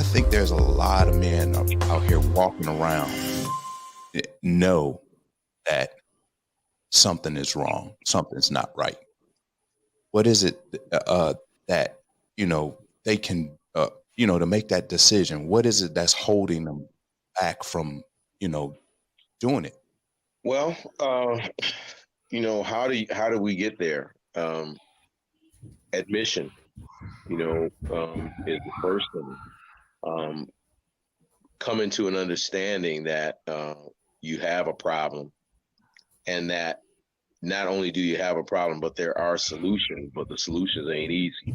I think there's a lot of men out here walking around know that something is wrong, something's not right. What is it that they can to make that decision? What is it that's holding them back from you know doing it? Well, how do we get there? Admission, is the first thing. Um, Coming to an understanding that you have a problem, and that not only do you have a problem, but there are solutions, but the solutions ain't easy.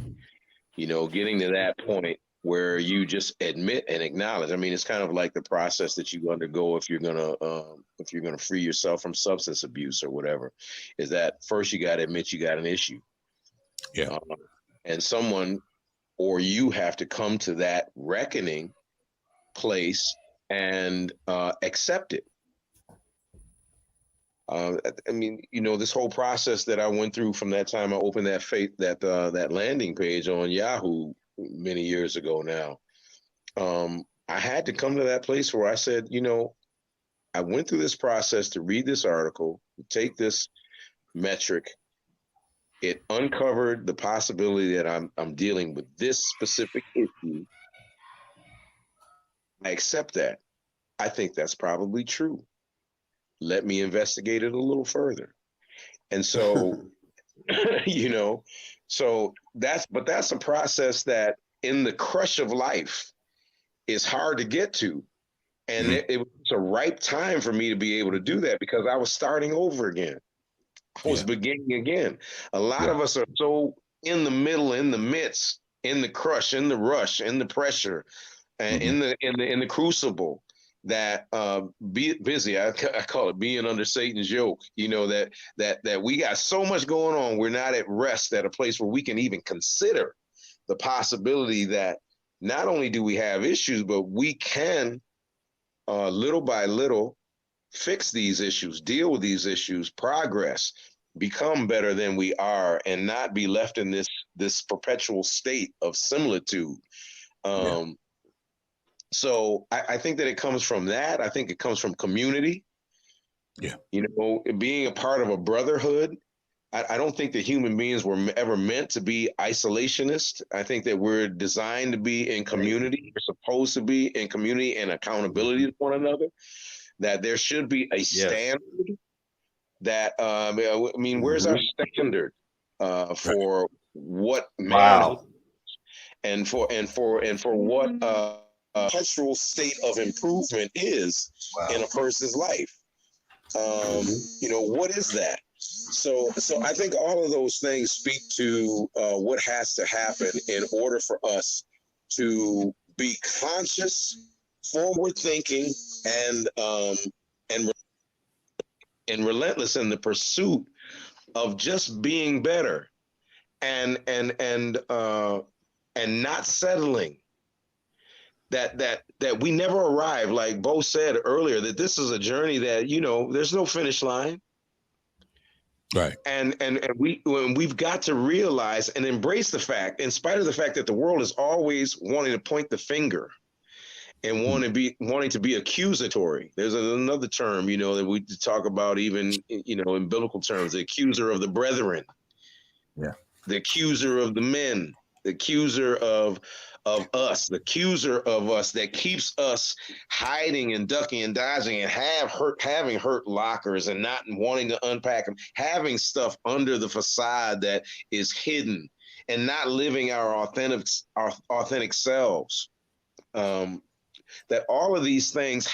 Getting to that point where you just admit and acknowledge. I mean, it's kind of like the process that you undergo if you're gonna free yourself from substance abuse or whatever. Is that first you got to admit you got an issue, Yeah, um, and someone or you have to come to that reckoning place and accept it. I mean, this whole process that I went through from that time I opened that landing page on Yahoo many years ago now. I had to come to that place where I said, I went through this process to read this article, take this metric. It uncovered the possibility that I'm dealing with this specific issue. I accept that. I think that's probably true. Let me investigate it a little further. And so, you know, that's a process that in the crush of life is hard to get to. And hmm it was a ripe time for me to be able to do that because I was starting over again. I was yeah, beginning again. A lot yeah, of us are so in the middle, in the midst, in the crush, in the rush, in the pressure, hmm in the crucible that be busy. I call it being under Satan's yoke. That we got so much going on. We're not at rest at a place where we can even consider the possibility that not only do we have issues, but we can little by little fix these issues, deal with these issues, progress, become better than we are, and not be left in this perpetual state of similitude. yeah, Um, so I think that it comes from that. I think it comes from community. yeah, Being a part of a brotherhood. I don't think that human beings were ever meant to be isolationist. I think that we're designed to be in community. We're supposed to be in community and accountability to one another. That there should be a yes, standard. That I mean, where's our Hmm. standard right, for what manhood Wow. and for what cultural state of improvement is in Wow. a person's life? Hmm. What is that? So I think all of those things speak to what has to happen in order for us to be conscious, forward thinking, and and and relentless in the pursuit of just being better and and not settling. That we never arrive, like Bo said earlier, that this is a journey that there's no finish line. right, And we've got to realize and embrace the fact, in spite of the fact that the world is always wanting to point the finger and mm, wanting to be accusatory. There's another term, that we talk about, even in biblical terms, the accuser of the brethren, yeah, the accuser of the men, the accuser of us, the accuser of us that keeps us hiding and ducking and dodging and having hurt lockers and not wanting to unpack them, having stuff under the facade that is hidden and not living our authentic selves. Um, that all of these things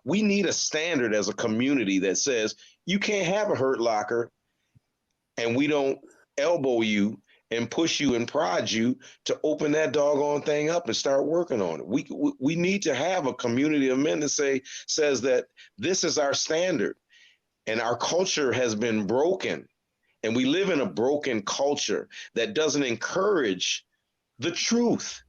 we need a standard as a community that says you can't have a hurt locker and we don't elbow you and push you and prod you to open that doggone thing up and start working on it. We need to have a community of men that says that this is our standard, and our culture has been broken, and we live in a broken culture that doesn't encourage the truth.